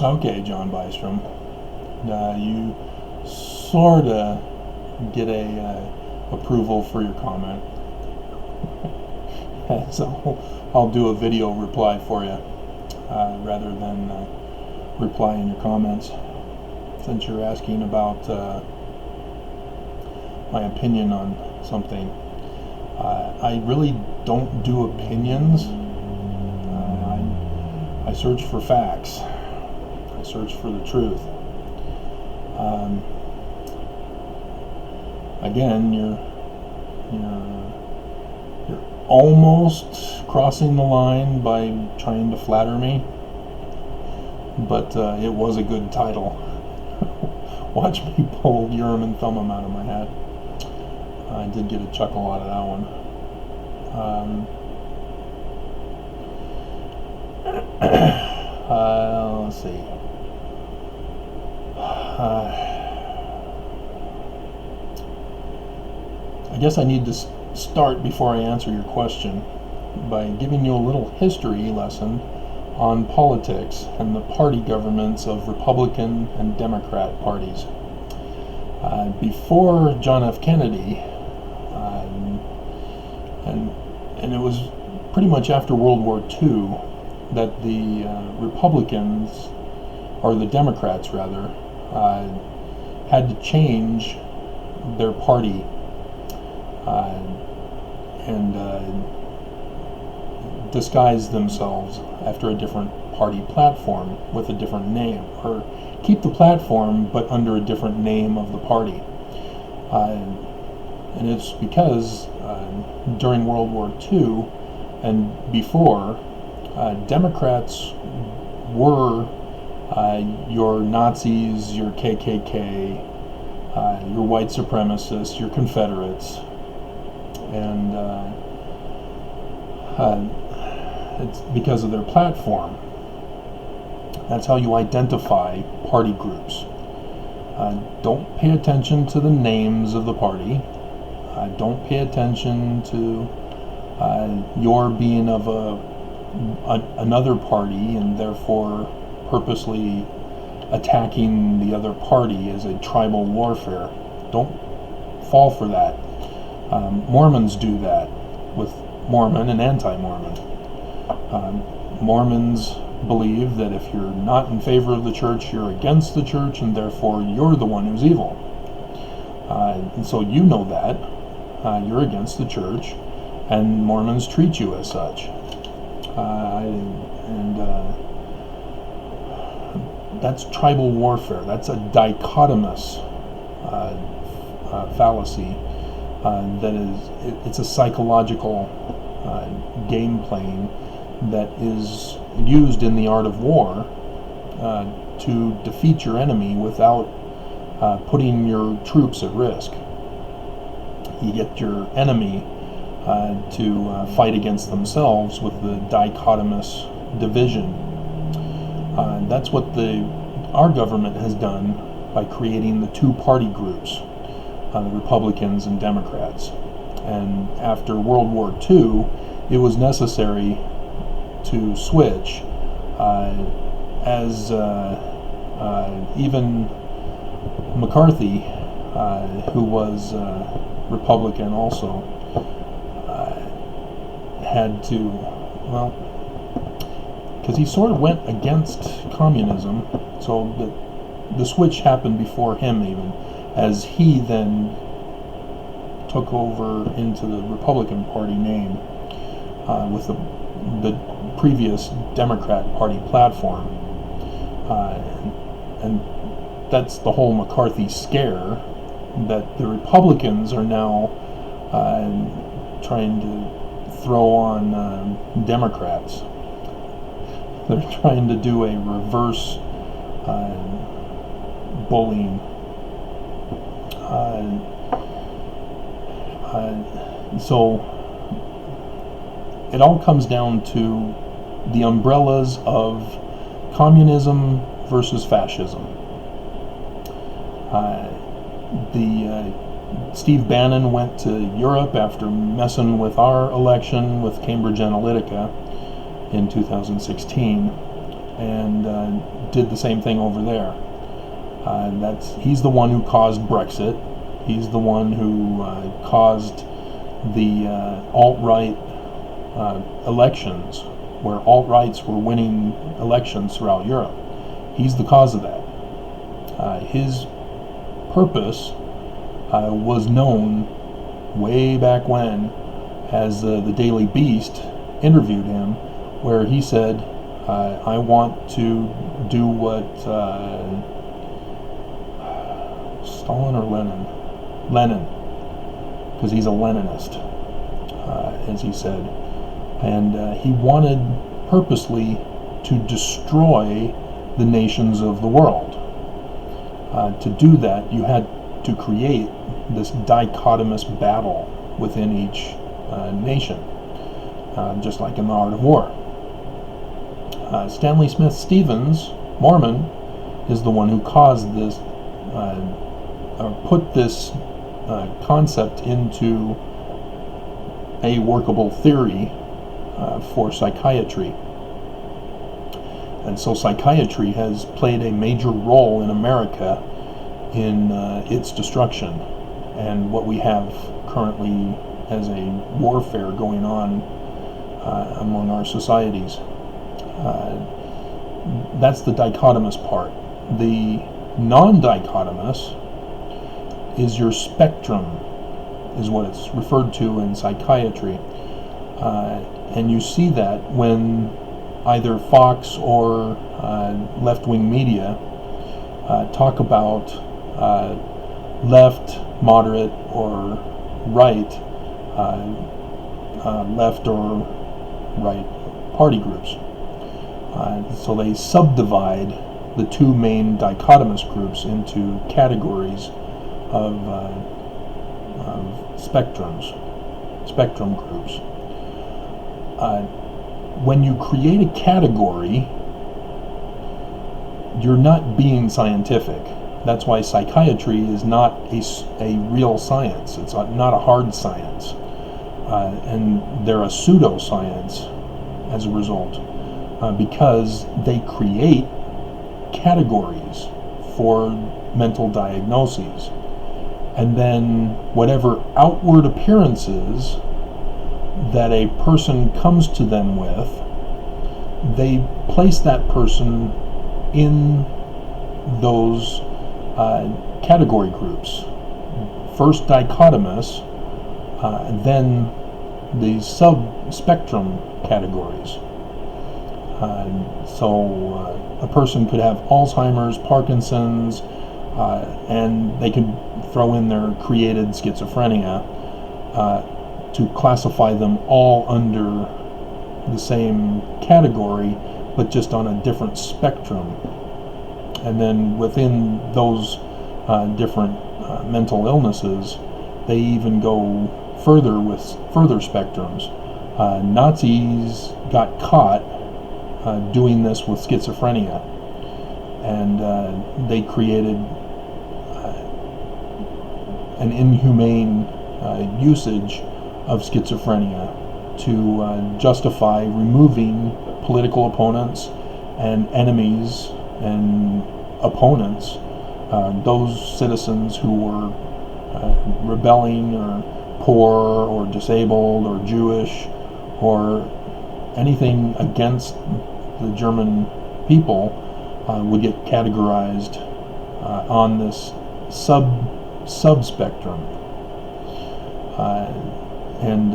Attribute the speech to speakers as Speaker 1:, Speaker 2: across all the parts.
Speaker 1: Okay, John Bystrom. You sorta get a approval for your comment, so I'll do a video reply for you rather than reply in your comments. Since you're asking about my opinion on something, I really don't do opinions. I search for facts. I search for the truth. Again, you're almost crossing the line by trying to flatter me, but it was a good title. Watch me pull Urim and Thummim out of my hat. I did get a chuckle out of that one. Let's see. I guess I need to start before I answer your question by giving you a little history lesson on politics and the party governments of Republican and Democrat parties. Before John F. Kennedy, and it was pretty much after World War II that the Republicans, or the Democrats rather, had to change their party and disguise themselves after a different party platform with a different name, or keep the platform but under a different name of the party. And it's because during World War II and before, Democrats were your Nazis, your KKK, your white supremacists, your Confederates, and it's because of their platform. That's how you identify party groups. Don't pay attention to the names of the party. Don't pay attention to your being of another party and therefore purposely attacking the other party as a tribal warfare. Don't fall for that. Mormons do that with Mormon and anti-Mormon. Mormons believe that if you're not in favor of the church, you're against the church, and therefore you're the one who's evil. And so you know that. You're against the church, and Mormons treat you as such. That's tribal warfare. That's a dichotomous fallacy. It's a psychological game playing that is used in the art of war to defeat your enemy without putting your troops at risk. You get your enemy to fight against themselves with the dichotomous division. That's what our government has done by creating the two party groups, the Republicans and Democrats. And after World War II, it was necessary to switch, as even McCarthy, who was Republican also, had to, well, because he sort of went against communism, so the switch happened before him even, as he then took over into the Republican Party name with the previous Democrat Party platform. And that's the whole McCarthy scare, that the Republicans are now trying to throw on Democrats. They're trying to do a reverse bullying. So it all comes down to the umbrellas of communism versus fascism. Steve Bannon went to Europe after messing with our election with Cambridge Analytica in 2016 and did the same thing over there. He's the one who caused Brexit. He's the one who caused the alt-right elections, where alt-rights were winning elections throughout Europe. He's the cause of that. His purpose was known way back when, as the Daily Beast interviewed him, where he said, I want to do what Stalin or Lenin? Lenin, because he's a Leninist, as he said. And he wanted purposely to destroy the nations of the world. To do that, you had to create this dichotomous battle within each nation, just like in the Art of War. Stanley Smith Stevens, Mormon, is the one who caused this, or put this concept into a workable theory for psychiatry. And so psychiatry has played a major role in America in its destruction, and what we have currently as a warfare going on among our societies. That's the dichotomous part. The non-dichotomous is your spectrum, is what it's referred to in psychiatry. And you see that when either Fox or left-wing media talk about left, moderate, or right, left or right party groups. So they subdivide the two main dichotomous groups into categories of spectrum groups. When you create a category, you're not being scientific. That's why psychiatry is not a real science. It's not a hard science. And they're a pseudoscience as a result, because they create categories for mental diagnoses. And then whatever outward appearances that a person comes to them with, they place that person in those category groups. First dichotomous, then the sub-spectrum categories. So a person could have Alzheimer's, Parkinson's, and they could throw in their created schizophrenia to classify them all under the same category, but just on a different spectrum. And then within those different mental illnesses, they even go further with further spectrums. Nazis got caught doing this with schizophrenia, and they created an inhumane usage of schizophrenia to justify removing political opponents and enemies and opponents, those citizens who were rebelling or poor or disabled or Jewish or anything against the German people would get categorized on this sub-spectrum. And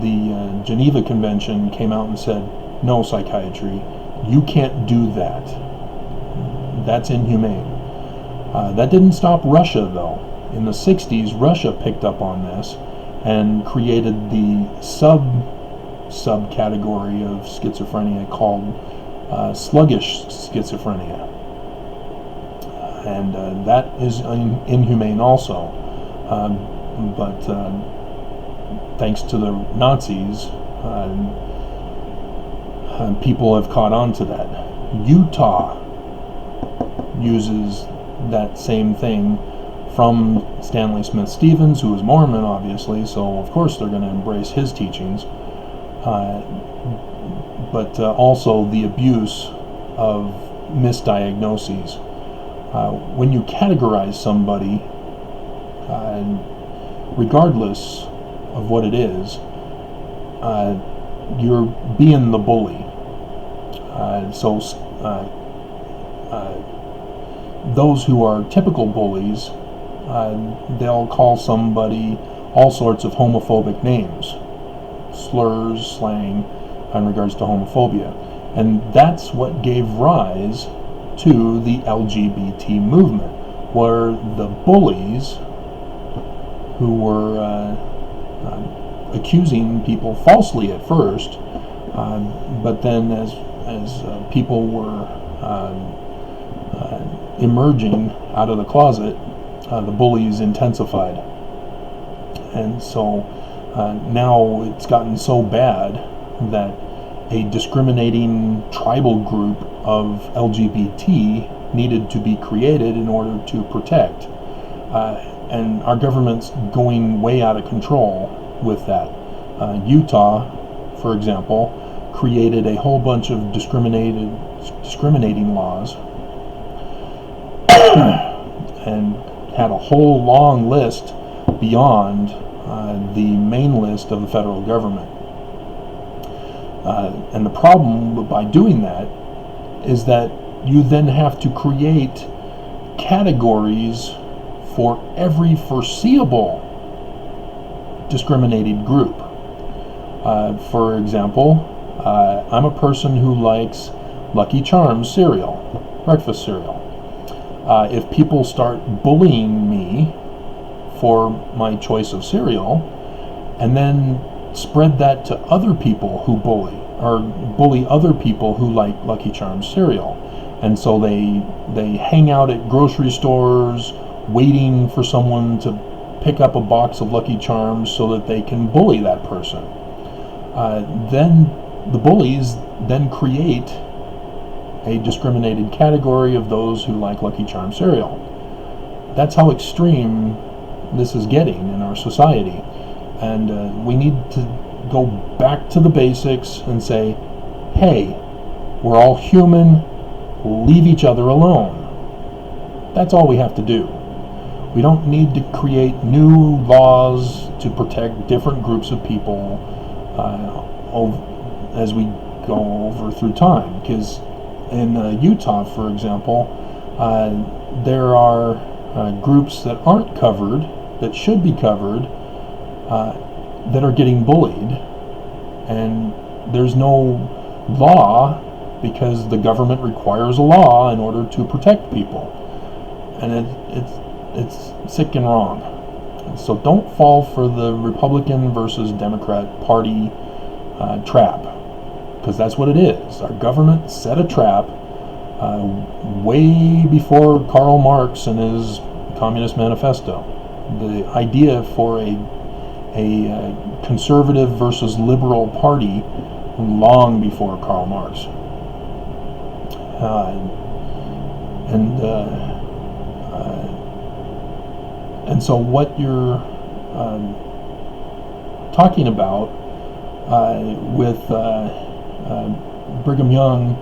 Speaker 1: the Geneva Convention came out and said, no, psychiatry, you can't do that. That's inhumane. That didn't stop Russia, though. In the 60s, Russia picked up on this and created the subcategory of schizophrenia called sluggish schizophrenia. And that is inhumane also. But thanks to the Nazis, people have caught on to that. Utah uses that same thing from Stanley Smith Stevens, who is Mormon, obviously, so of course they're going to embrace his teachings. but also the abuse of misdiagnoses. When you categorize somebody, regardless of what it is, you're being the bully. Those who are typical bullies, they'll call somebody all sorts of homophobic names, slurs, slang, in regards to homophobia. And that's what gave rise to the LGBT movement, where the bullies who were accusing people falsely at first, but then as people were emerging out of the closet, the bullies intensified. And so now it's gotten so bad that a discriminating tribal group of LGBT needed to be created in order to protect. And our government's going way out of control with that. Utah, for example, created a whole bunch of discriminating laws and had a whole long list beyond the main list of the federal government. And the problem by doing that is that you then have to create categories for every foreseeable discriminated group. For example, I'm a person who likes Lucky Charms cereal, breakfast cereal. If people start bullying me for my choice of cereal, and then spread that to other people who bully other people who like Lucky Charms cereal, and so they hang out at grocery stores waiting for someone to pick up a box of Lucky Charms so that they can bully that person. Then the bullies then create a discriminated category of those who like Lucky Charms cereal. That's how extreme this is getting in our society. And we need to go back to the basics and say, hey, we're all human, leave each other alone. That's all we have to do. We don't need to create new laws to protect different groups of people as we go over through time. Because in Utah, for example, there are groups that aren't covered, that should be covered, that are getting bullied, and there's no law because the government requires a law in order to protect people, and it's sick and wrong. So don't fall for the Republican versus Democrat Party trap, because that's what it is. Our government set a trap way before Karl Marx and his Communist Manifesto. The idea for a conservative versus liberal party long before Karl Marx. And so what you're talking about with Brigham Young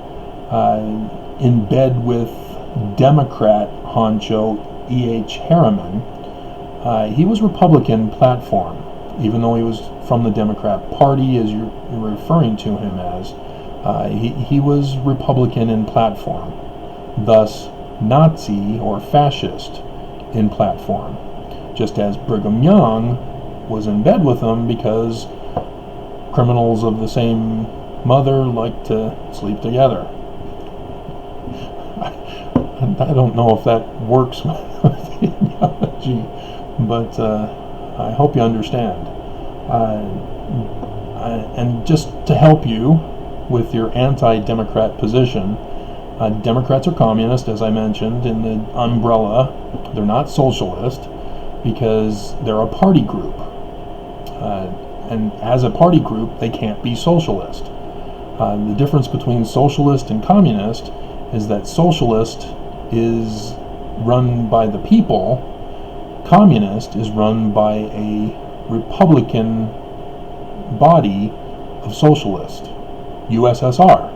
Speaker 1: in bed with Democrat honcho E.H. Harriman, he was Republican platform, even though he was from the Democrat Party, as you're referring to him as. He was Republican in platform, thus Nazi or fascist in platform, just as Brigham Young was in bed with him because criminals of the same mother like to sleep together. I don't know if that works with the analogy, but I hope you understand. And just to help you with your anti-democrat position, Democrats are communist, as I mentioned, in the umbrella. They're not socialist because they're a party group. And as a party group, they can't be socialist. The difference between socialist and communist is that socialist is run by the people, communist is run by a Republican body of socialists. USSR,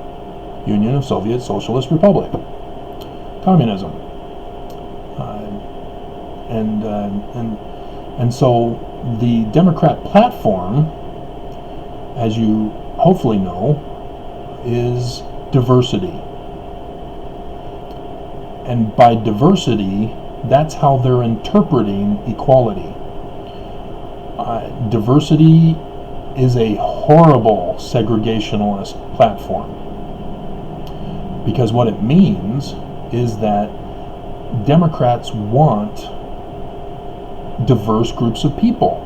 Speaker 1: Union of Soviet Socialist Republic, communism, and so the Democrat platform, as you hopefully know, is diversity. And by diversity, that's how they're interpreting equality. Diversity is a horrible segregationist platform, because what it means is that Democrats want diverse groups of people,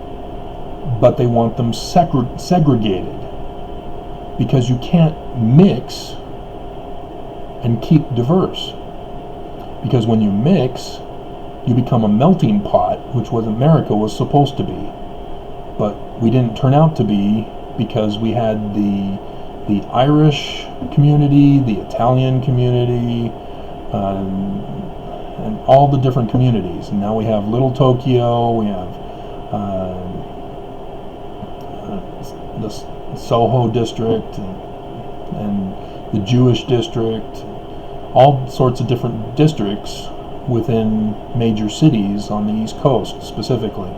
Speaker 1: but they want them segregated, because you can't mix and keep diverse. Because when you mix, you become a melting pot, which was America was supposed to be. But we didn't turn out to be, because we had the Irish community, the Italian community, and all the different communities. And now we have Little Tokyo, we have the Soho district, and the Jewish district, all sorts of different districts within major cities on the East Coast specifically.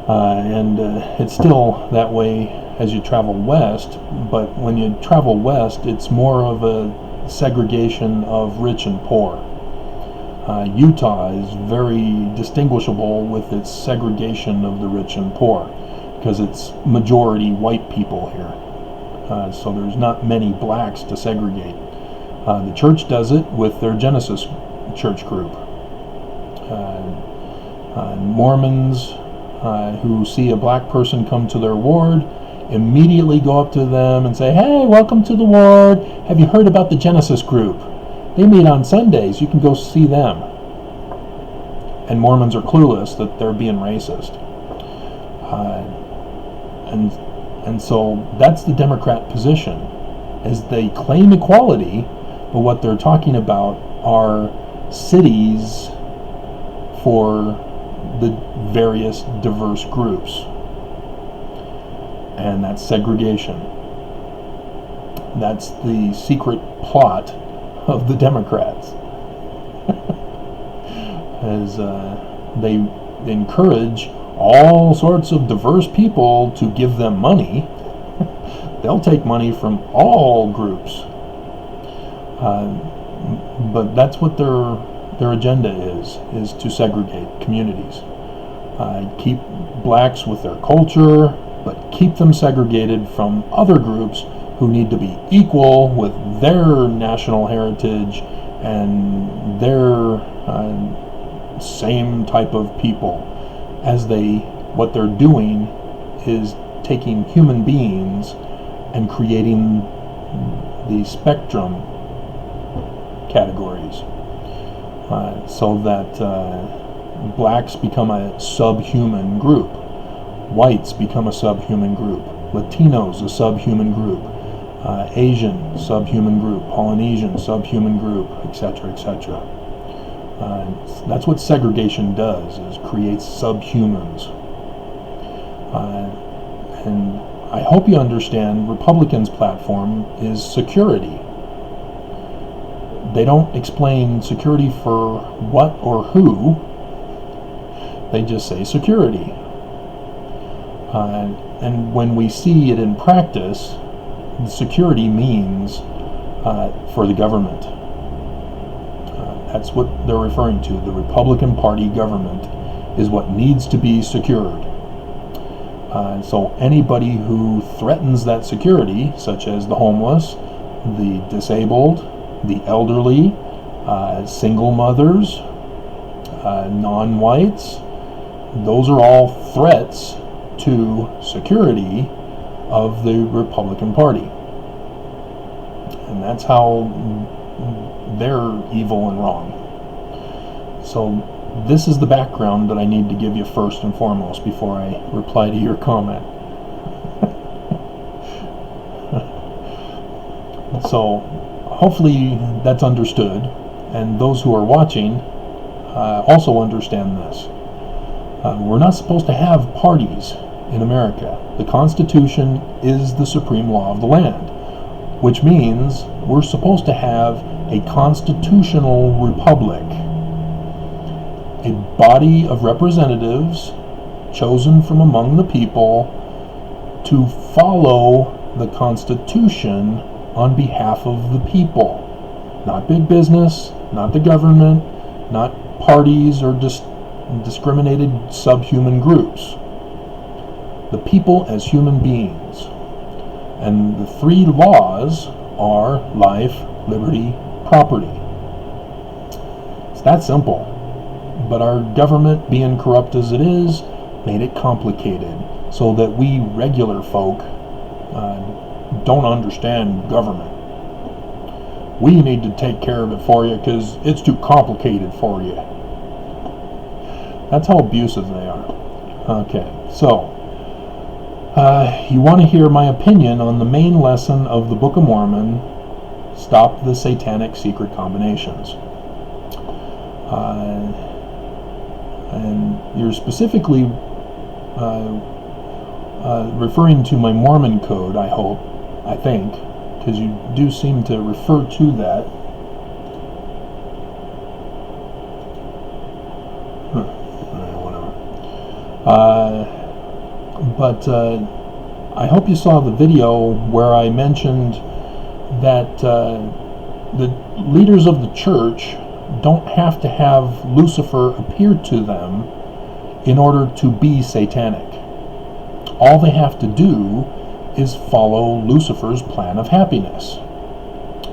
Speaker 1: And it's still that way as you travel west, but when you travel west, it's more of a segregation of rich and poor. Utah is very distinguishable with its segregation of the rich and poor, because it's majority white people here. So there's not many blacks to segregate. The church does it with their Genesis church group. Mormons who see a black person come to their ward immediately go up to them and say, "Hey, welcome to the ward. Have you heard about the Genesis group? They meet on Sundays. You can go see them." And Mormons are clueless that they're being racist. And so that's the Democrat position, is they claim equality, but what they're talking about are cities for the various diverse groups. And that's segregation. That's the secret plot of the Democrats. As they encourage all sorts of diverse people to give them money. They'll take money from all groups. But that's what their agenda is to segregate communities. Keep blacks with their culture, but keep them segregated from other groups who need to be equal with their national heritage and their same type of people. As what they're doing is taking human beings and creating the spectrum categories, so that blacks become a subhuman group, whites become a subhuman group, Latinos a subhuman group, Asian subhuman group, Polynesian subhuman group, etc., etc. That's what segregation does, is creates subhumans. And I hope you understand Republicans' platform is security. They don't explain security for what or who. They just say security. And when we see it in practice, security means for the government. That's what they're referring to. The Republican Party government is what needs to be secured. So anybody who threatens that security, such as the homeless, the disabled, the elderly, single mothers, non-whites, those are all threats to security of the Republican Party. And that's how they're evil and wrong. So this is the background that I need to give you first and foremost before I reply to your comment. So hopefully that's understood, and those who are watching also understand this. We're not supposed to have parties in America. The Constitution is the supreme law of the land. which means we're supposed to have a constitutional republic, a body of representatives chosen from among the people to follow the Constitution on behalf of the people. Not big business, not the government, not parties or discriminated subhuman groups. The people as human beings. And the three laws are life, liberty, property. It's that simple. But our government, being corrupt as it is, made it complicated so that we regular folk don't understand government. We need to take care of it for you because it's too complicated for you. That's how abusive they are. Okay, so you want to hear my opinion on the main lesson of the Book of Mormon, Stop the Satanic Secret Combinations. And you're specifically referring to my Mormon code, I think, because you do seem to refer to that. Whatever. But I hope you saw the video where I mentioned that the leaders of the church don't have to have Lucifer appear to them in order to be satanic. All they have to do is follow Lucifer's plan of happiness.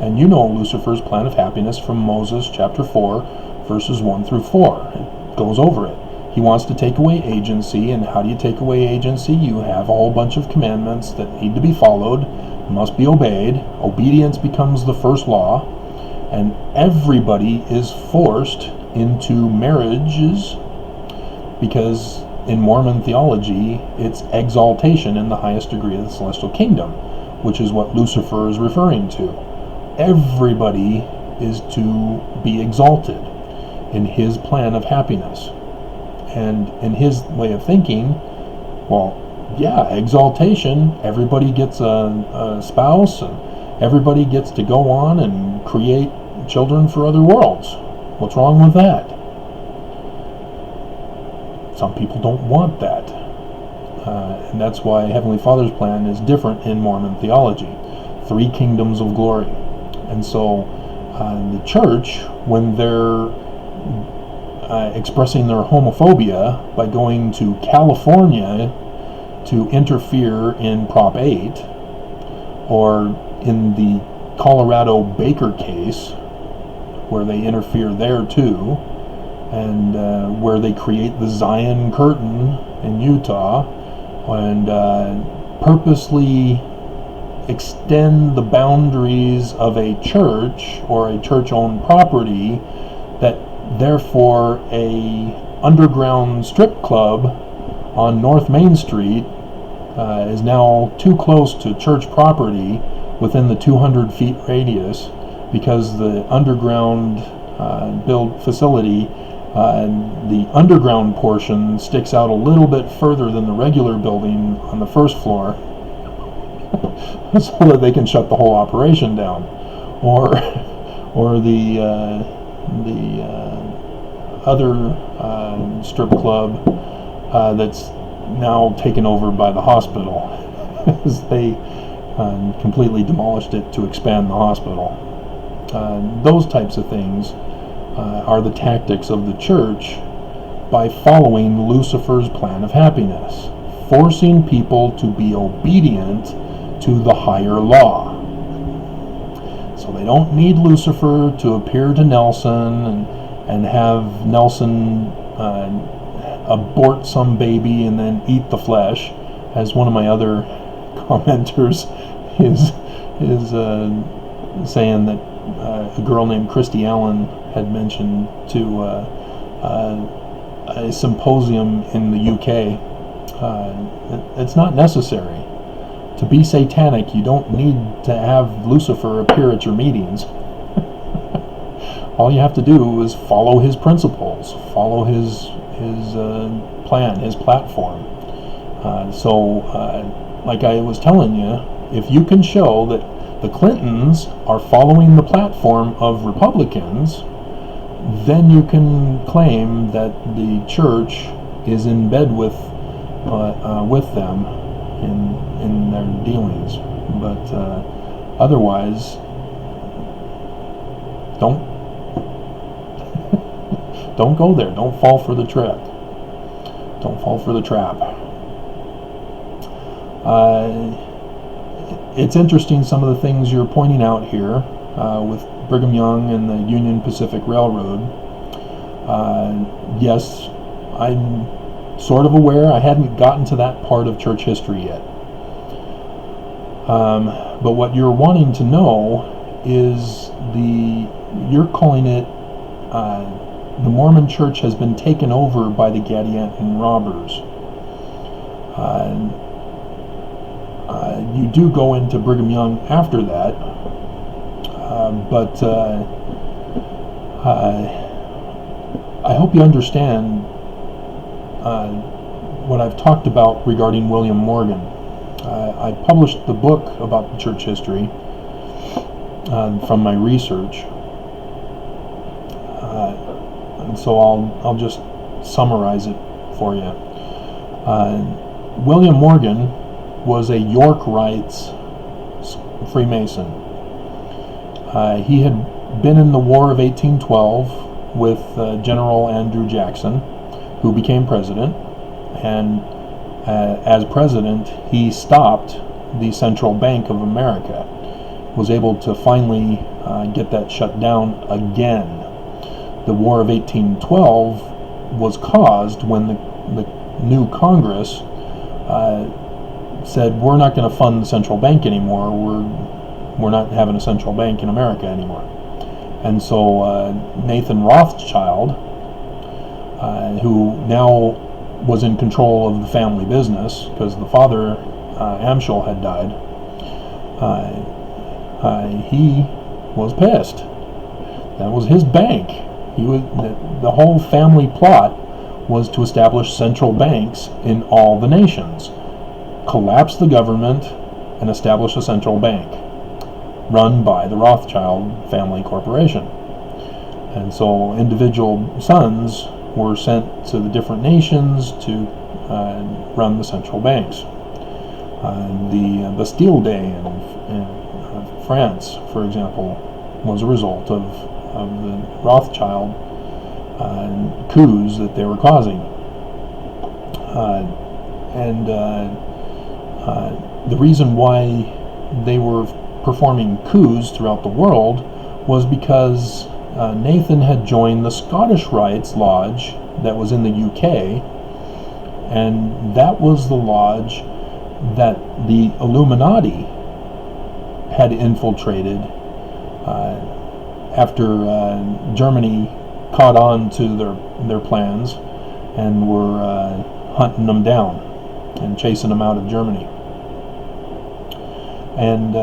Speaker 1: And you know Lucifer's plan of happiness from Moses chapter 4, verses 1 through 4. It goes over it. He wants to take away agency, and how do you take away agency? You have a whole bunch of commandments that need to be followed, must be obeyed. Obedience becomes the first law, and everybody is forced into marriages because in Mormon theology, it's exaltation in the highest degree of the celestial kingdom, which is what Lucifer is referring to. Everybody is to be exalted in his plan of happiness. And in his way of thinking, well, yeah, exaltation, everybody gets a spouse, and everybody gets to go on and create children for other worlds. What's wrong with that? Some people don't want that. And that's why Heavenly Father's plan is different in Mormon theology. 3 kingdoms of glory. And so the church, when they're expressing their homophobia by going to California to interfere in Prop 8, or in the Colorado Baker case, where they interfere there too, and where they create the Zion Curtain in Utah, and purposely extend the boundaries of a church or a church-owned property, that therefore a underground strip club on North Main Street is now too close to church property within the 200 feet radius, because the underground build facility, the underground portion sticks out a little bit further than the regular building on the first floor, so that they can shut the whole operation down, or the other strip club that's now taken over by the hospital, as they completely demolished it to expand the hospital. Those types of things are the tactics of the church by following Lucifer's plan of happiness, forcing people to be obedient to the higher law. So they don't need Lucifer to appear to Nelson and have Nelson abort some baby and then eat the flesh, as one of my other commenters is saying that a girl named Christy Allen had mentioned to a symposium in the UK. It's not necessary. To be satanic, you don't need to have Lucifer appear at your meetings. All you have to do is follow his principles, follow his plan, his platform. So like I was telling you, if you can show that the Clintons are following the platform of Republicans, then you can claim that the church is in bed with them in their dealings. But otherwise, don't go there. Don't fall for the trick. Don't fall for the trap. It's interesting, some of the things you're pointing out here with Brigham Young and the Union Pacific Railroad. Yes, I'm sort of aware. I hadn't gotten to that part of church history yet. But what you're wanting to know is you're calling it the Mormon Church has been taken over by the Gadianton robbers. You do go into Brigham Young after that, but I hope you understand what I've talked about regarding William Morgan. I published the book about the church history from my research, and so I'll just summarize it for you. William Morgan was a York Rites Freemason. He had been in the War of 1812 with General Andrew Jackson, who became president, and as president, he stopped the Central Bank of America, was able to finally get that shut down again. The War of 1812 was caused when the new Congress said, we're not going to fund the central bank anymore. We're not having a central bank in America anymore. And so Nathan Rothschild, who now was in control of the family business because the father, Amschel, had died, he was pissed. That was his bank. The whole family plot was to establish central banks in all the nations, collapse the government, and establish a central bank run by the Rothschild family corporation. And so individual sons were sent to the different nations to run the central banks. The Bastille Day in France, for example, was a result of the Rothschild coups that they were causing. The reason why they were performing coups throughout the world was because Nathan had joined the Scottish Rites Lodge that was in the UK, and that was the lodge that the Illuminati had infiltrated after Germany caught on to their plans and were hunting them down and chasing them out of Germany. And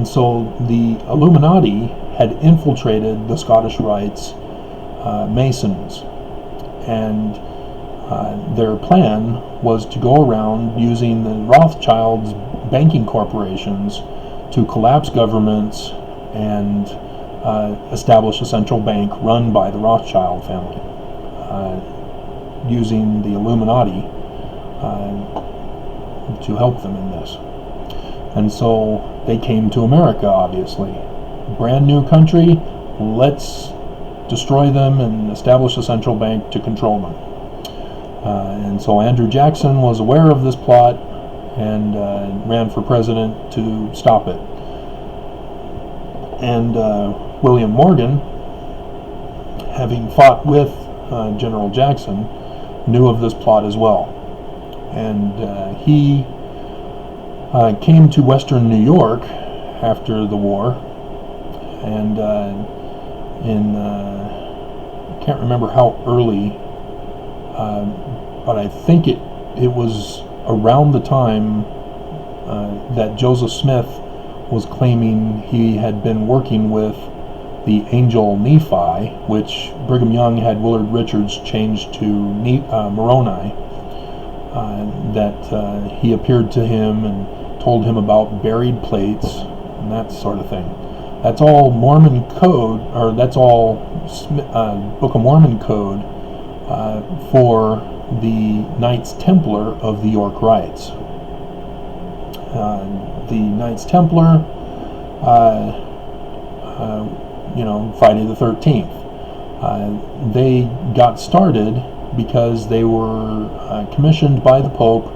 Speaker 1: so the Illuminati had infiltrated the Scottish Rites Masons, and their plan was to go around using the Rothschilds' banking corporations to collapse governments and establish a central bank run by the Rothschild family, using the Illuminati to help them in this. And so they came to America, obviously. Brand new country, let's destroy them and establish a central bank to control them. And so Andrew Jackson was aware of this plot and ran for president to stop it. And William Morgan, having fought with General Jackson, knew of this plot as well. And he came to Western New York after the war, and I can't remember how early, but I think it was around the time that Joseph Smith was claiming he had been working with the angel Nephi, which Brigham Young had Willard Richards changed to Moroni, that he appeared to him and told him about buried plates and that sort of thing. That's all Mormon code, or that's all Book of Mormon code for the Knights Templar of the York Rites. The Knights Templar, Friday the 13th. They got started because they were commissioned by the Pope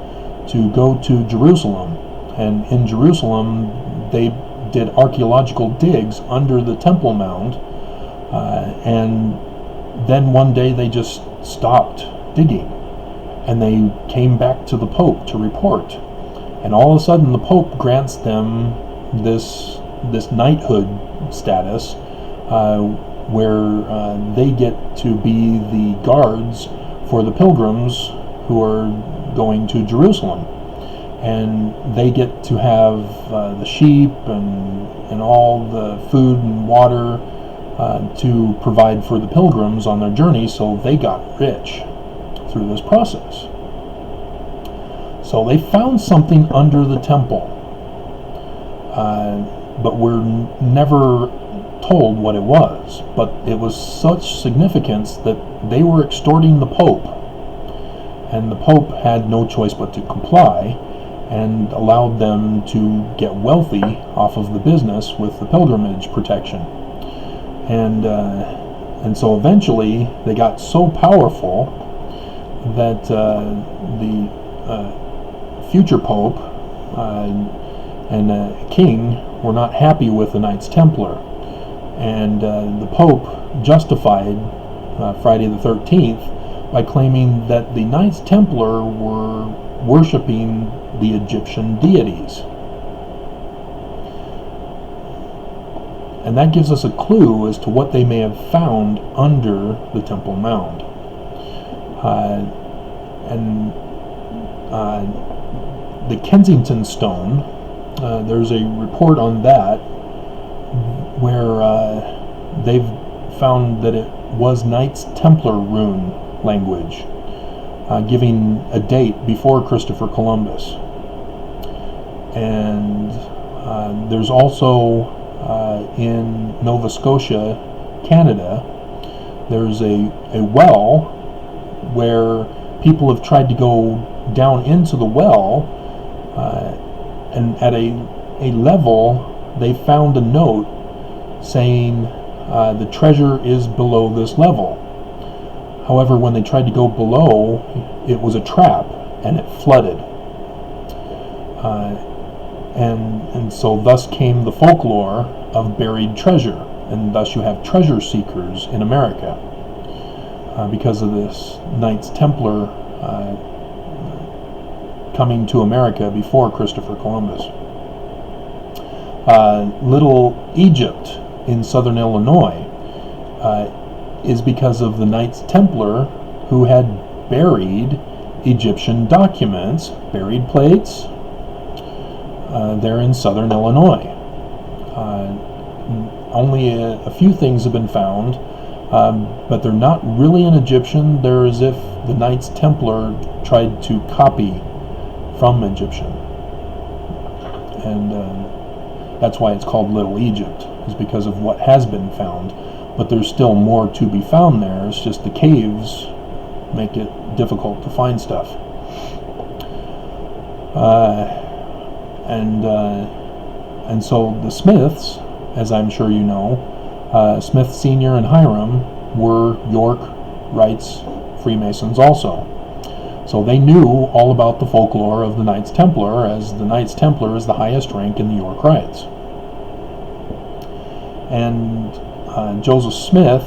Speaker 1: to go to Jerusalem, and in Jerusalem they did archaeological digs under the Temple Mound, and then one day they just stopped digging, and they came back to the Pope to report, and all of a sudden the Pope grants them this knighthood status, where they get to be the guards for the pilgrims who are going to Jerusalem, and they get to have the sheep and all the food and water to provide for the pilgrims on their journey, so they got rich through this process. So they found something under the temple, but we're never told what it was. But it was such significance that they were extorting the Pope, and the Pope had no choice but to comply, and allowed them to get wealthy off of the business with the pilgrimage protection. And so eventually they got so powerful that the future Pope and King were not happy with the Knights Templar, and the Pope justified Friday the 13th by claiming that the Knights Templar were worshipping the Egyptian deities. And that gives us a clue as to what they may have found under the Temple Mound. The Kensington Stone, there's a report on that where they've found that it was Knights Templar rune language, giving a date before Christopher Columbus. And there's also in Nova Scotia, Canada, there's a well where people have tried to go down into the well, and at a level they found a note saying the treasure is below this level. However, when they tried to go below, it was a trap and it flooded. And so thus came the folklore of buried treasure, and thus you have treasure seekers in America because of this Knights Templar coming to America before Christopher Columbus. Little Egypt in southern Illinois is because of the Knights Templar who had buried Egyptian documents, buried plates, there in southern Illinois. Only a few things have been found, but they're not really in Egyptian. They're as if the Knights Templar tried to copy from Egyptian. And that's why it's called Little Egypt, is because of what has been found. But there's still more to be found there. It's just the caves make it difficult to find stuff. And so the Smiths, as I'm sure you know, Smith Sr. and Hiram were York Rites Freemasons also. So they knew all about the folklore of the Knights Templar, as the Knights Templar is the highest rank in the York Rites. And Joseph Smith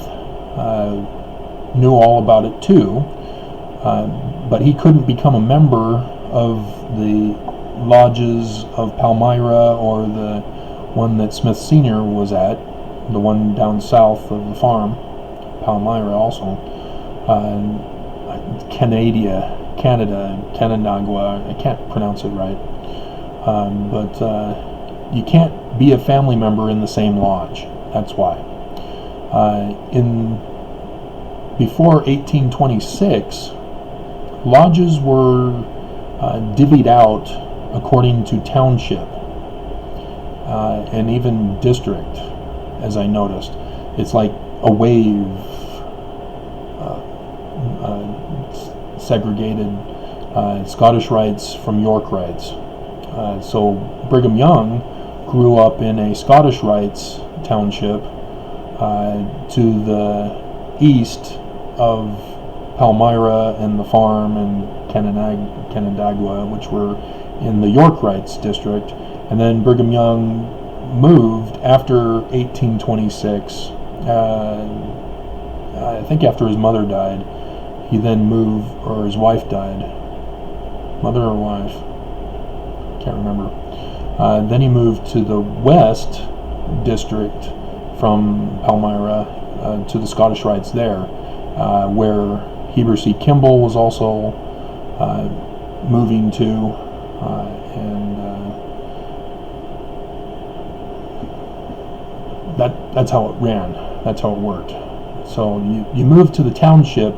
Speaker 1: knew all about it too, but he couldn't become a member of the lodges of Palmyra or the one that Smith Sr. was at, the one down south of the farm, Palmyra also, Canada, I can't pronounce it right, but you can't be a family member in the same lodge. That's why. Before 1826, lodges were divvied out according to township and even district, as I noticed. It's like a wave, segregated Scottish rites from York rites. So Brigham Young grew up in a Scottish rites township to the east of Palmyra and the farm and Canandaigua, which were in the York rites district. And then Brigham Young moved after 1826. I think after his mother died, he then moved, or his wife died. Mother or wife? Can't remember. Then he moved to the west district from Palmyra to the Scottish rites there, where Heber C. Kimball was also moving to, and that's how it ran. That's how it worked. So you moved to the township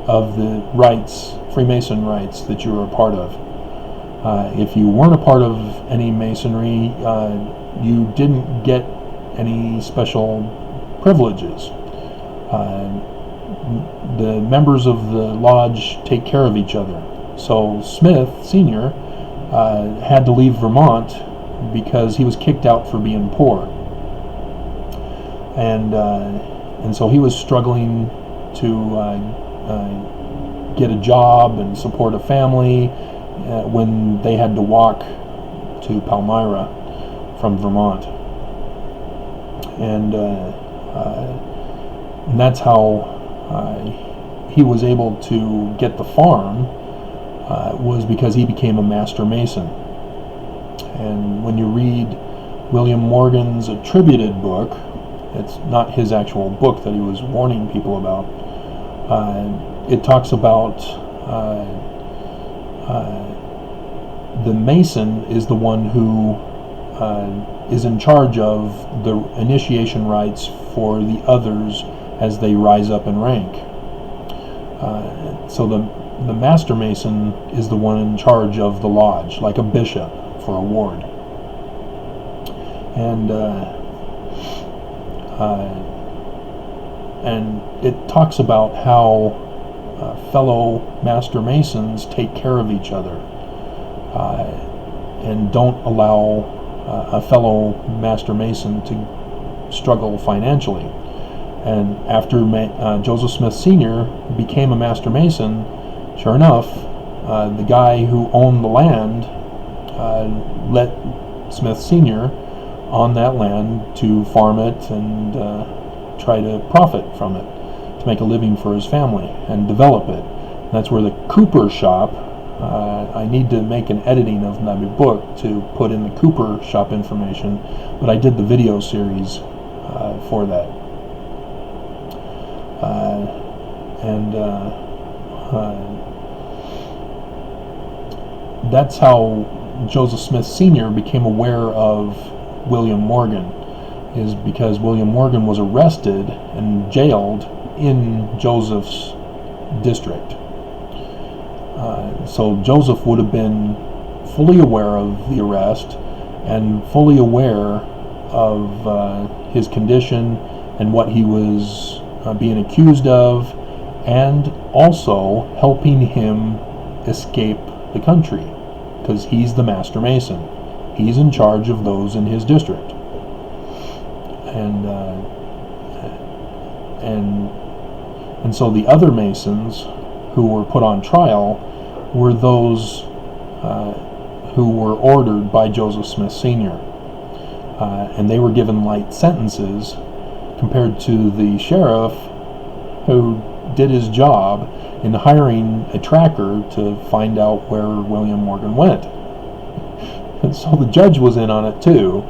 Speaker 1: of the rites, Freemason rites, that you were a part of. If you weren't a part of any masonry, you didn't get any special privileges. The members of the lodge take care of each other. So Smith Sr. Had to leave Vermont because he was kicked out for being poor. And so he was struggling to get a job and support a family when they had to walk to Palmyra from Vermont. And that's how he was able to get the farm, was because he became a master mason. And when you read William Morgan's attributed book, it's not his actual book that he was warning people about, it talks about the mason is the one who is in charge of the initiation rites for the others as they rise up in rank. So the master mason is the one in charge of the lodge, like a bishop for a ward. And it talks about how fellow master masons take care of each other and don't allow a fellow master mason to struggle financially. And after Joseph Smith Sr. became a master mason, sure enough, the guy who owned the land let Smith Sr. on that land to farm it and try to profit from it, to make a living for his family and develop it. And that's where the Cooper shop, I need to make an editing of my book to put in the Cooper shop information, but I did the video series for that. That's how Joseph Smith Sr. became aware of William Morgan, is because William Morgan was arrested and jailed in Joseph's district. So Joseph would have been fully aware of the arrest and fully aware of his condition and what he was being accused of, and also helping him escape the country, because he's the master mason. He's in charge of those in his district. And so the other masons who were put on trial were those who were ordered by Joseph Smith Sr. And they were given light sentences compared to the sheriff who did his job in hiring a tracker to find out where William Morgan went. And so the judge was in on it too,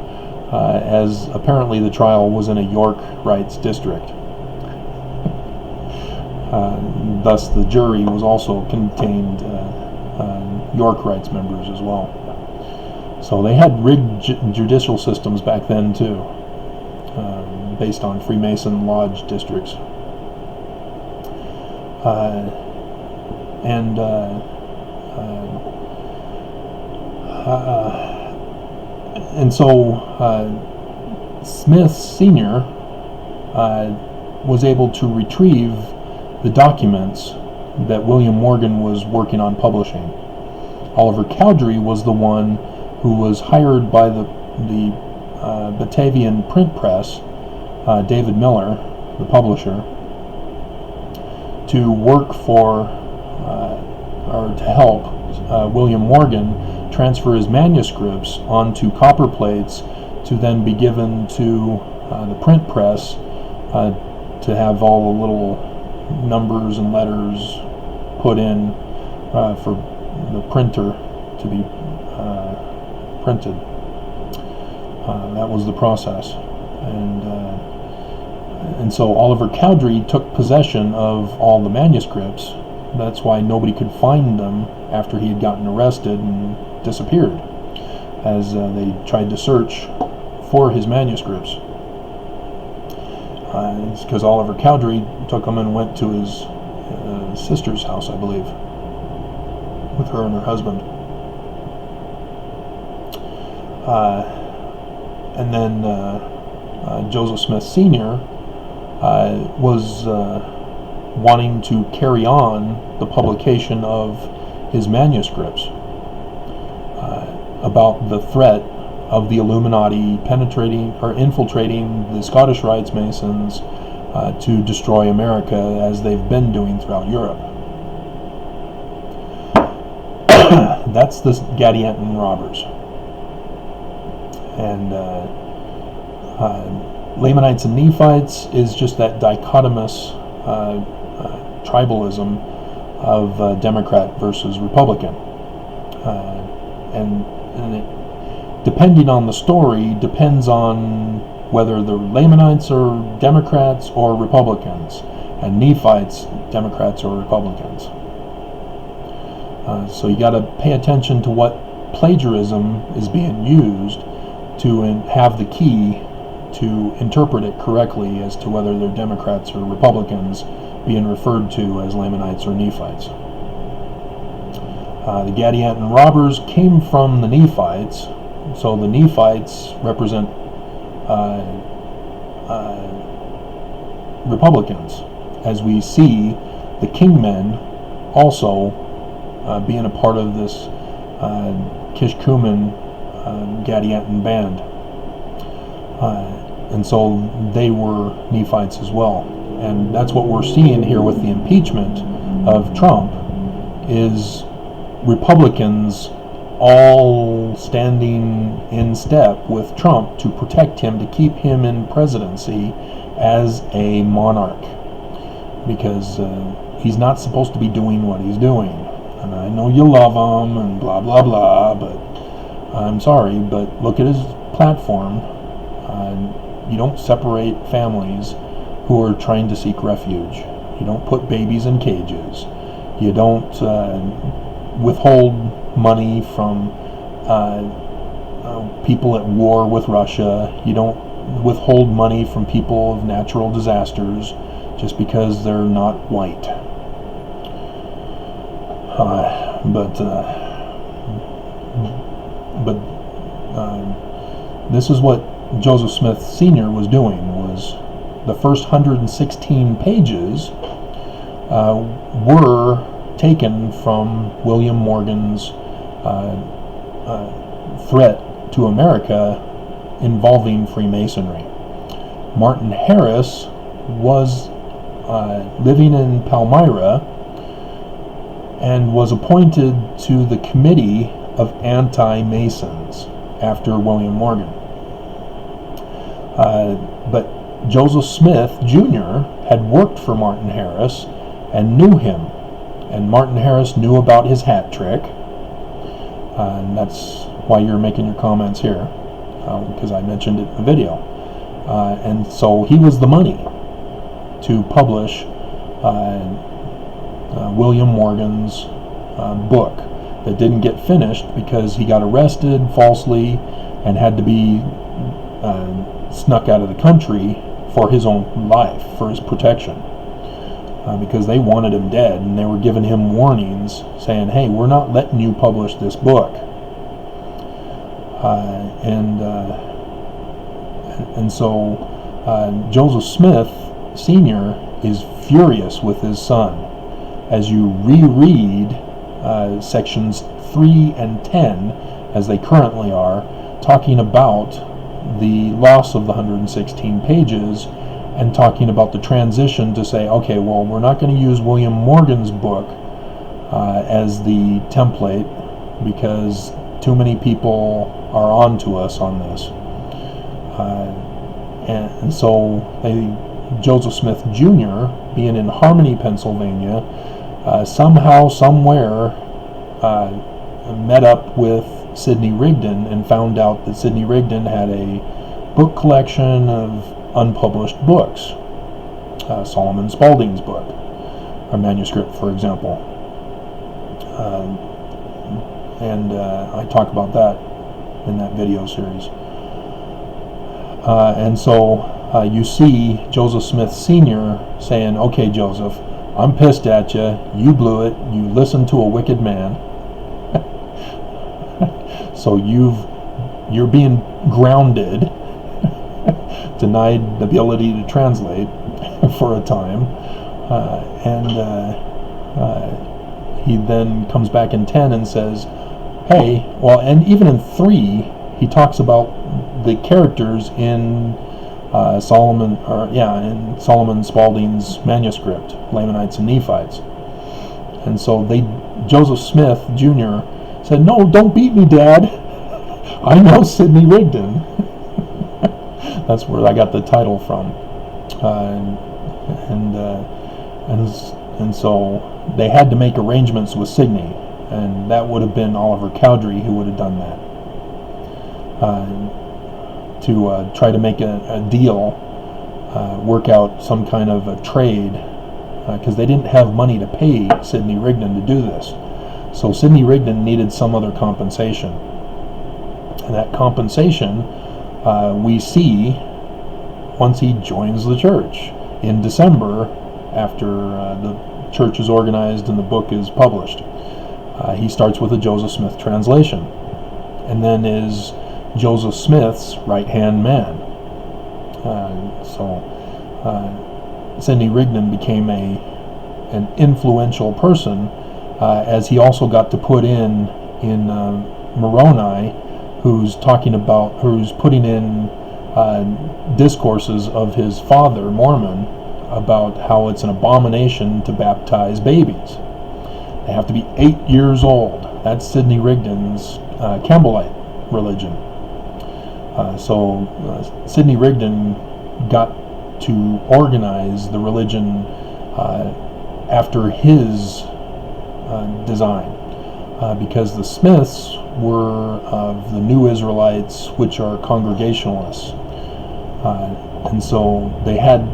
Speaker 1: as apparently the trial was in a York rights district. Thus the jury was also contained York rights members as well. So they had rigged judicial systems back then too, based on Freemason lodge districts. And so Smith Sr. Was able to retrieve the documents that William Morgan was working on publishing. Oliver Cowdery was the one who was hired by the Batavian print press, David Miller, the publisher, to work for or to help William Morgan transfer his manuscripts onto copper plates to then be given to the print press to have all the little numbers and letters put in for the printer to be printed. That was the process, and so Oliver Cowdery took possession of all the manuscripts. That's why nobody could find them after he had gotten arrested and disappeared, as they tried to search for his manuscripts. It's because Oliver Cowdery took them and went to his sister's house, I believe, with her and her husband. And then Joseph Smith Sr. Was wanting to carry on the publication of his manuscripts about the threat of the Illuminati penetrating or infiltrating the Scottish Rites Masons to destroy America, as they've been doing throughout Europe. That's the Gadianton robbers. And Lamanites and Nephites is just that dichotomous tribalism of Democrat versus Republican. And it, depending on the story, depends on whether the Lamanites are Democrats or Republicans, and Nephites, Democrats or Republicans. So you got to pay attention to what plagiarism is being used to have the key to interpret it correctly as to whether they're Democrats or Republicans being referred to as Lamanites or Nephites. The Gadianton robbers came from the Nephites, so the Nephites represent Republicans, as we see the Kingmen also being a part of this Kishkumen Gadianton band. And so they were Nephites as well. And that's what we're seeing here with the impeachment of Trump, is Republicans all standing in step with Trump to protect him, to keep him in presidency as a monarch, because he's not supposed to be doing what he's doing. And I know you love him and blah blah blah, but I'm sorry, but look at his platform. You don't separate families who are trying to seek refuge. You don't put babies in cages. You don't withhold money from people at war with Russia. You don't withhold money from people of natural disasters just because they're not white. But this is what Joseph Smith Sr. was doing. Was the first 116 pages were taken from William Morgan's threat to America involving Freemasonry. Martin Harris was living in Palmyra and was appointed to the Committee of Anti-Masons after William Morgan. But Joseph Smith Jr. had worked for Martin Harris and knew him. And Martin Harris knew about his hat trick. And that's why you're making your comments here, because I mentioned it in the video. And so he was the money to publish William Morgan's book that didn't get finished because he got arrested falsely and had to be snuck out of the country for his own life, for his protection, because they wanted him dead, and they were giving him warnings saying, hey, we're not letting you publish this book. And so Joseph Smith Sr. is furious with his son. As you reread sections 3 and 10, as they currently are, talking about the loss of the 116 pages and talking about the transition to say, okay, well, we're not going to use William Morgan's book as the template because too many people are on to us on this. And so Joseph Smith Jr., being in Harmony, Pennsylvania, somehow, somewhere, met up with Sidney Rigdon and found out that Sidney Rigdon had a book collection of unpublished books. Solomon Spaulding's book, or manuscript, for example. And I talk about that in that video series. And so you see Joseph Smith Sr. saying, okay, Joseph, I'm pissed at you. You blew it. You listened to a wicked man. So you're being grounded, denied the ability to translate for a time, and he then comes back in 10 and says, hey, well, and even in 3, he talks about the characters in in Solomon Spaulding's manuscript, Lamanites and Nephites. And so Joseph Smith Jr. said, no, don't beat me, Dad. I know Sidney Rigdon. That's where I got the title from. And so they had to make arrangements with Sidney, and that would have been Oliver Cowdery who would have done that. To try to make a deal, work out some kind of a trade, because they didn't have money to pay Sidney Rigdon to do this. So Sidney Rigdon needed some other compensation. And that compensation we see once he joins the church in December after the church is organized and the book is published. He starts with a Joseph Smith translation and then is Joseph Smith's right-hand man. So Sidney Rigdon became an influential person, as he also got to put in Moroni, who's putting in discourses of his father, Mormon, about how it's an abomination to baptize babies. They have to be 8 years old. That's Sidney Rigdon's Campbellite religion. So Sidney Rigdon got to organize the religion after his design, because the Smiths were of the New Israelites, which are Congregationalists, and so they had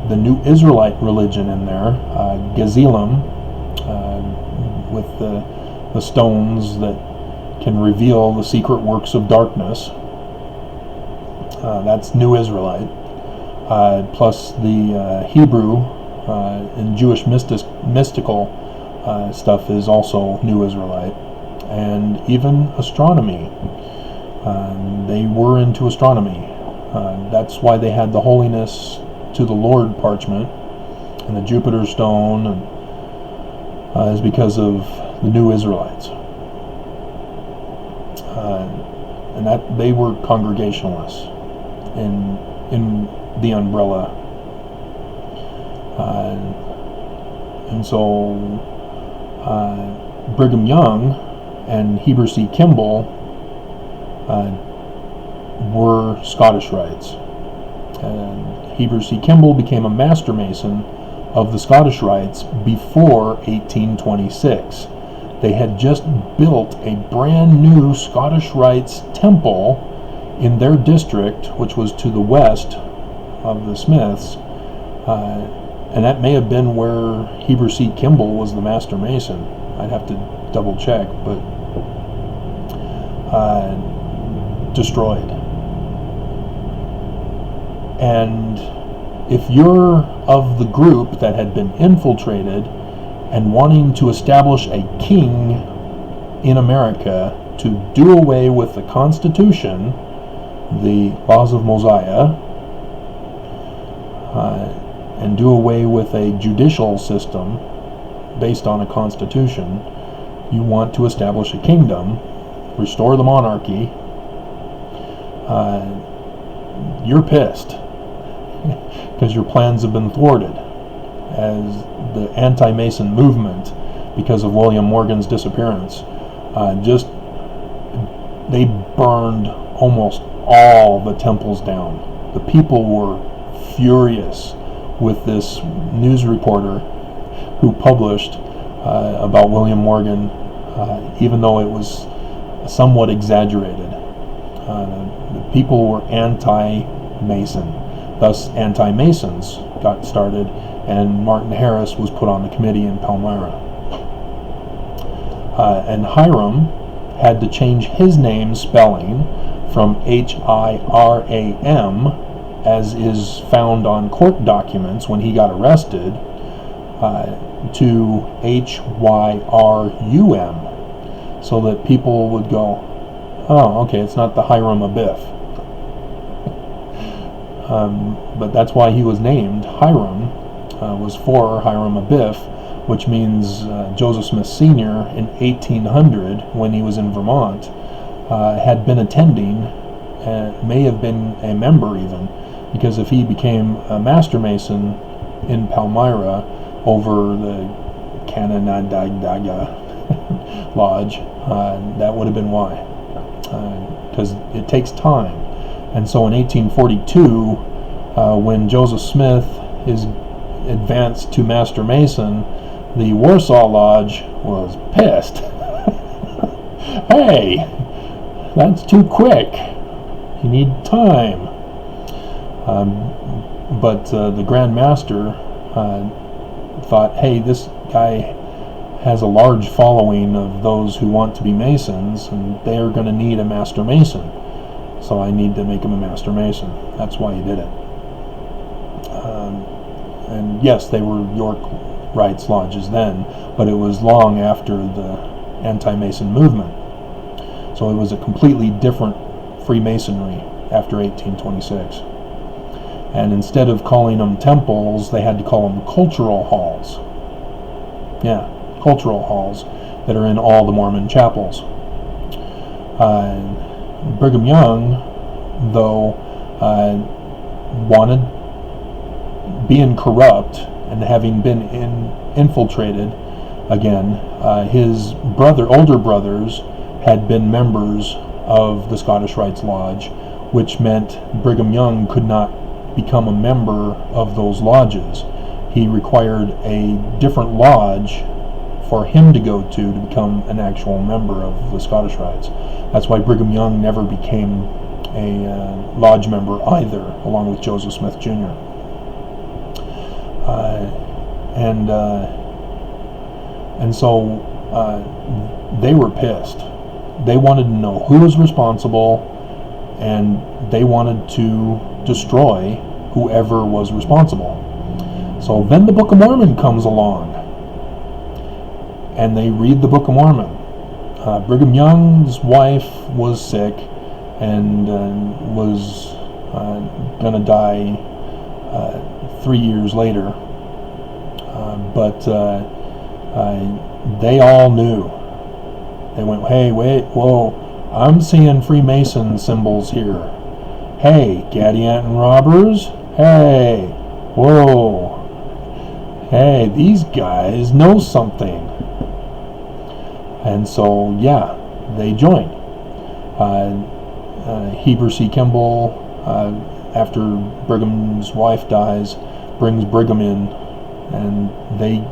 Speaker 1: the New Israelite religion in there, Gezelim, with the stones that can reveal the secret works of darkness. That's New Israelite, plus the Hebrew and Jewish mystical stuff is also New Israelite, and even astronomy. They were into astronomy. That's why they had the Holiness to the Lord parchment and the Jupiter stone, and is because of the New Israelites. And that they were Congregationalists in the umbrella. And so Brigham Young and Heber C. Kimball were Scottish Rites. And Heber C. Kimball became a Master Mason of the Scottish Rites before 1826. They had just built a brand new Scottish Rites temple in their district, which was to the west of the Smiths, and that may have been where Heber C. Kimball was the Master Mason. I'd have to double check, but destroyed. And if you're of the group that had been infiltrated and wanting to establish a king in America to do away with the Constitution, the laws of Mosiah, and do away with a judicial system based on a constitution. You want to establish a kingdom, restore the monarchy. You're pissed because your plans have been thwarted as the anti-Mason movement, because of William Morgan's disappearance, they burned almost all the temples down. The people were furious with this news reporter who published about William Morgan, even though it was somewhat exaggerated. The people were anti-Mason. Thus, anti-Masons got started, and Martin Harris was put on the committee in Palmyra. And Hiram had to change his name spelling from Hiram, as is found on court documents when he got arrested, to Hyrum, so that people would go, oh, okay, it's not the Hiram Abiff. But that's why he was named. Hiram was for Hiram Abiff, which means Joseph Smith Sr. in 1800, when he was in Vermont, had been attending, may have been a member even, because if he became a Master Mason in Palmyra over the Canandaigua Lodge, that would have been why. Because it takes time. And so in 1842, when Joseph Smith is advanced to Master Mason, the Warsaw Lodge was pissed. Hey, that's too quick. You need time. But the Grand Master thought, hey, this guy has a large following of those who want to be Masons, and they're going to need a Master Mason. So I need to make him a Master Mason. That's why he did it. And yes, they were York Rites lodges then, but it was long after the anti-Mason movement. So it was a completely different Freemasonry after 1826. And instead of calling them temples, they had to call them cultural halls. Yeah, cultural halls that are in all the Mormon chapels. Brigham Young, though, wanted, being corrupt and having been infiltrated again, his older brothers had been members of the Scottish Rites Lodge, which meant Brigham Young could not become a member of those lodges. He required a different lodge for him to go to become an actual member of the Scottish Rites. That's why Brigham Young never became a lodge member either, along with Joseph Smith Jr. And so they were pissed. They wanted to know who was responsible, and they wanted to destroy whoever was responsible. So then the Book of Mormon comes along, and they read the Book of Mormon. Brigham Young's wife was sick and was going to die 3 years later. But they all knew. They went, hey, wait, whoa, I'm seeing Freemason symbols here. Hey, Gadiant and robbers, hey, whoa, hey, these guys know something. And so, yeah, they joined. Heber C. Kimball, after Brigham's wife dies, brings Brigham in, and they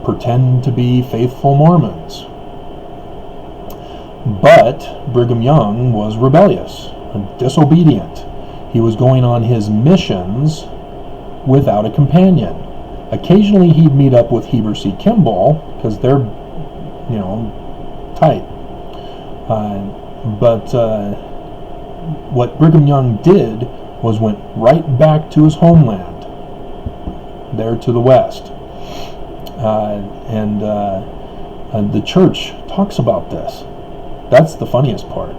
Speaker 1: pretend to be faithful Mormons. But Brigham Young was rebellious and disobedient. He was going on his missions without a companion. Occasionally he'd meet up with Heber C. Kimball, because they're, tight. But what Brigham Young did was went right back to his homeland, there to the west. And The church talks about this. That's the funniest part.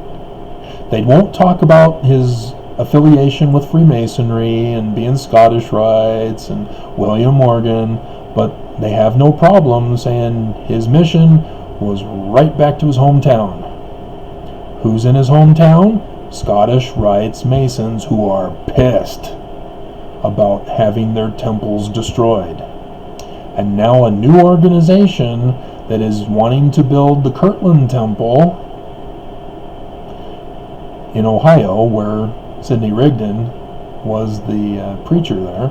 Speaker 1: They won't talk about his affiliation with Freemasonry and being Scottish Rites and William Morgan, but they have no problem saying his mission was right back to his hometown. Who's in his hometown? Scottish Rites Masons, who are pissed about having their temples destroyed. And now a new organization that is wanting to build the Kirtland Temple in Ohio, where Sidney Rigdon was the preacher there,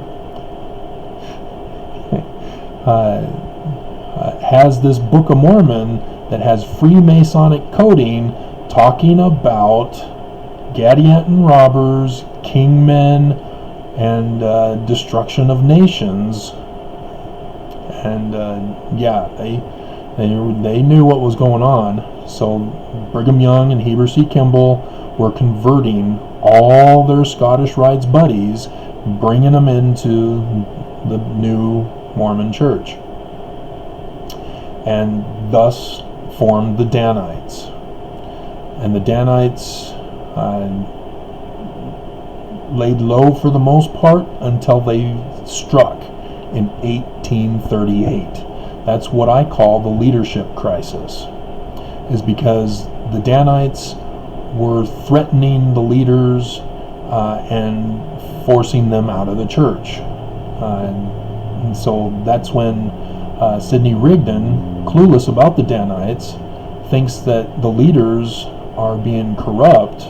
Speaker 1: has this Book of Mormon that has Freemasonic coding talking about Gadianton robbers, kingmen, and destruction of nations. And they knew what was going on. So Brigham Young and Heber C. Kimball were converting all their Scottish Rites buddies, bringing them into the new Mormon church, and thus formed the Danites. And the Danites laid low for the most part until they struck in 1838. That's what I call the leadership crisis, is because the Danites were threatening the leaders and forcing them out of the church. And so that's when Sidney Rigdon, clueless about the Danites, thinks that the leaders are being corrupt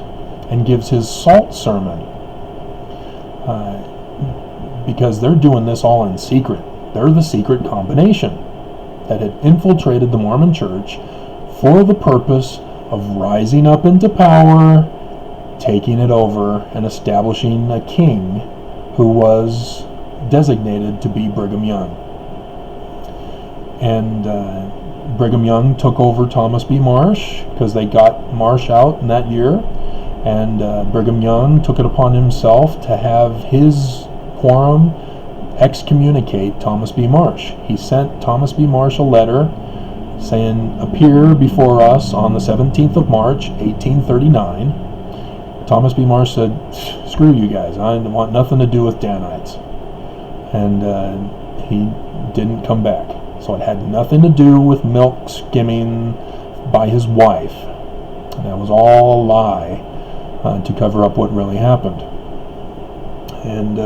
Speaker 1: and gives his salt sermon. Because they're doing this all in secret. They're the secret combination that had infiltrated the Mormon church for the purpose of rising up into power, taking it over, and establishing a king who was designated to be Brigham Young. And Brigham Young took over Thomas B. Marsh, because they got Marsh out in that year, and Brigham Young took it upon himself to have his quorum excommunicate Thomas B. Marsh. He sent Thomas B. Marsh a letter saying, appear before us on the 17th of March, 1839. Thomas B. Marsh said, screw you guys, I want nothing to do with Danites. And he didn't come back. So it had nothing to do with milk skimming by his wife. And that was all a lie to cover up what really happened. And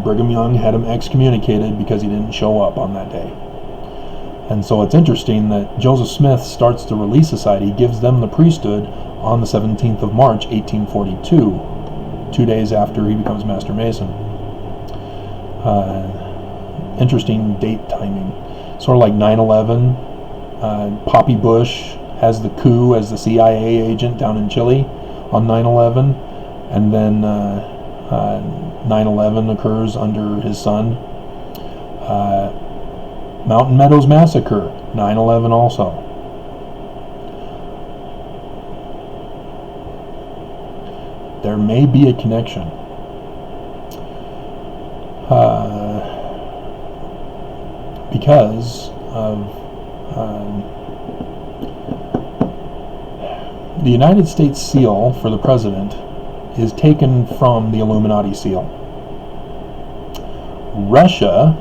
Speaker 1: Brigham Young had him excommunicated because he didn't show up on that day. And so it's interesting that Joseph Smith starts the Relief Society, gives them the priesthood on the 17th of March, 1842, 2 days after he becomes Master Mason. Interesting date timing. Sort of like 9/11. Poppy Bush has the coup as the CIA agent down in Chile on 9/11. And then 9/11 occurs under his son. Mountain Meadows Massacre, 9/11 also. There may be a connection. Because of the United States seal for the president is taken from the Illuminati seal. Russia,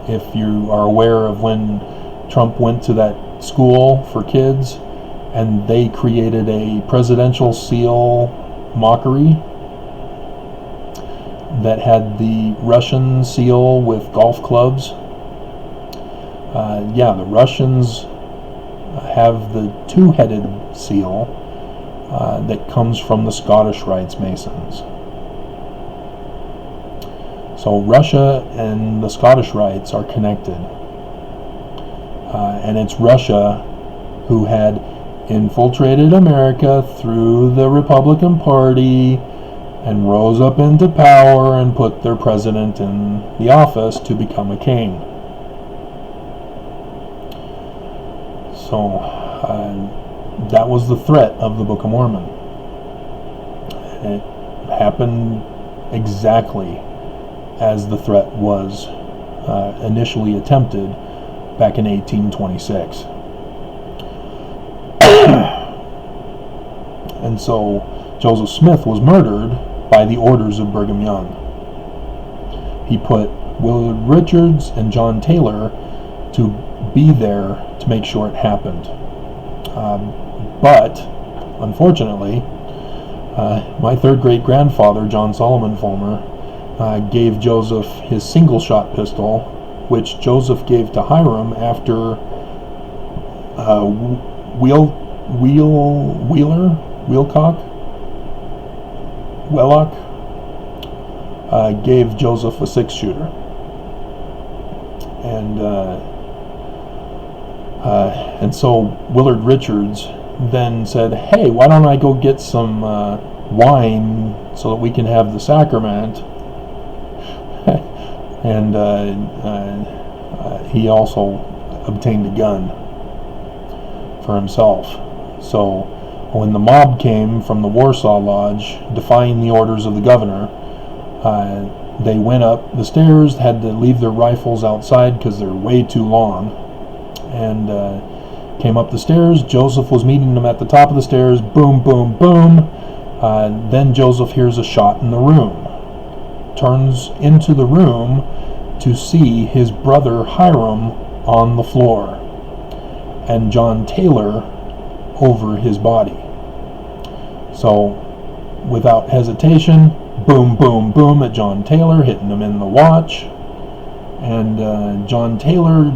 Speaker 1: if you are aware of when Trump went to that school for kids and they created a presidential seal mockery that had the Russian seal with golf clubs. The Russians have the two-headed seal that comes from the Scottish Rites Masons. So Russia and the Scottish Rites are connected. And it's Russia who had infiltrated America through the Republican Party and rose up into power and put their president in the office to become a king. So that was the threat of the Book of Mormon. And it happened exactly as the threat was initially attempted back in 1826. And so Joseph Smith was murdered by the orders of Brigham Young. He put Willard Richards and John Taylor to be there to make sure it happened. But, unfortunately, my third great grandfather, John Solomon Fulmer, gave Joseph his single shot pistol, which Joseph gave to Hiram after Wellock gave Joseph a 6-shooter. And so Willard Richards then said, "Hey, why don't I go get some wine so that we can have the sacrament?" And he also obtained a gun for himself. So when the mob came from the Warsaw Lodge, defying the orders of the governor, they went up the stairs, had to leave their rifles outside because they're way too long, and came up the stairs. Joseph was meeting them at the top of the stairs. Boom, boom, boom. Then Joseph hears a shot in the room. Turns into the room to see his brother Hiram on the floor and John Taylor over his body. So, without hesitation, boom, boom, boom at John Taylor, hitting him in the watch. And John Taylor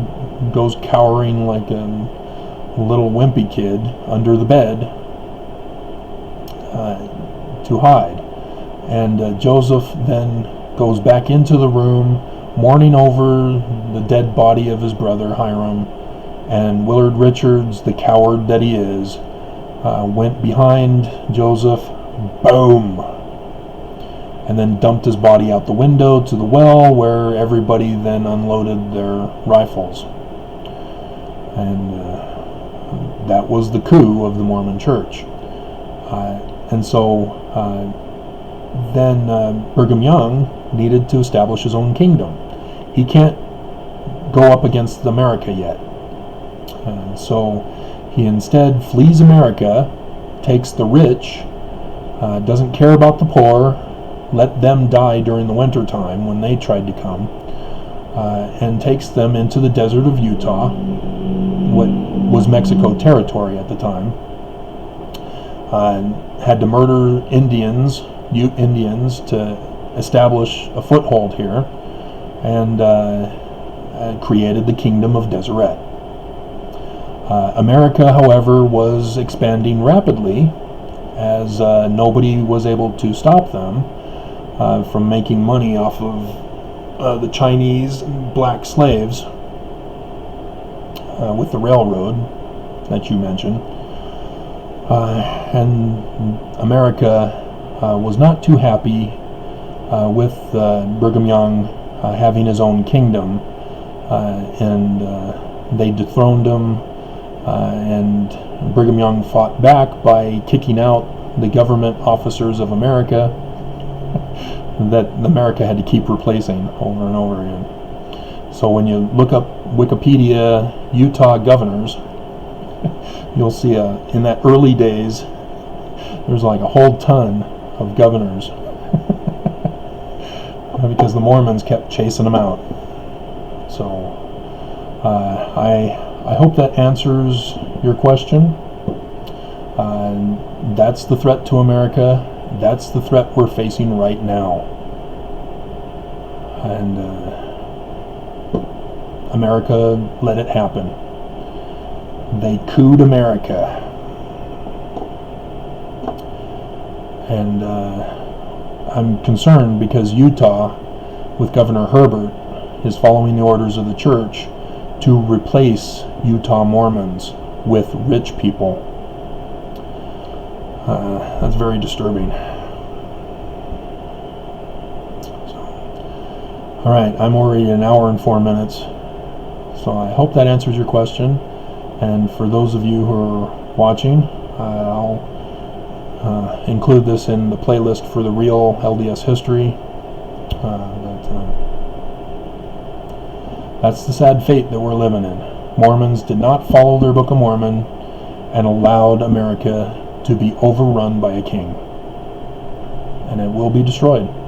Speaker 1: goes cowering like a little wimpy kid under the bed to hide. And Joseph then goes back into the room, mourning over the dead body of his brother Hiram. And Willard Richards, the coward that he is, went behind Joseph, boom, and then dumped his body out the window to the well, where everybody then unloaded their rifles. And that was the coup of the Mormon Church. And so then Brigham Young needed to establish his own kingdom. He can't go up against America yet. And so he instead flees America, takes the rich, doesn't care about the poor, let them die during the winter time when they tried to come, and takes them into the desert of Utah, what was Mexico territory at the time. Had to murder Ute Indians to establish a foothold here, and created the Kingdom of Deseret. America, however, was expanding rapidly, as nobody was able to stop them from making money off of the Chinese black slaves with the railroad that you mentioned. And America was not too happy with Brigham Young having his own kingdom, and they dethroned him, and Brigham Young fought back by kicking out the government officers of America that America had to keep replacing over and over again. So when you look up Wikipedia Utah governors, you'll see in that early days there's like a whole ton of governors because the Mormons kept chasing them out. So I hope that answers your question. That's the threat to America. That's the threat we're facing right now. And America let it happen. They couped America. And I'm concerned because Utah, with Governor Herbert, is following the orders of the church to replace Utah Mormons with rich people. That's very disturbing. All right, I'm already an hour and 4 minutes, so I hope that answers your question. And for those of you who are watching, I'll include this in the playlist for the real LDS history. That's the sad fate that we're living in. Mormons did not follow their Book of Mormon and allowed America to be overrun by a king. And it will be destroyed.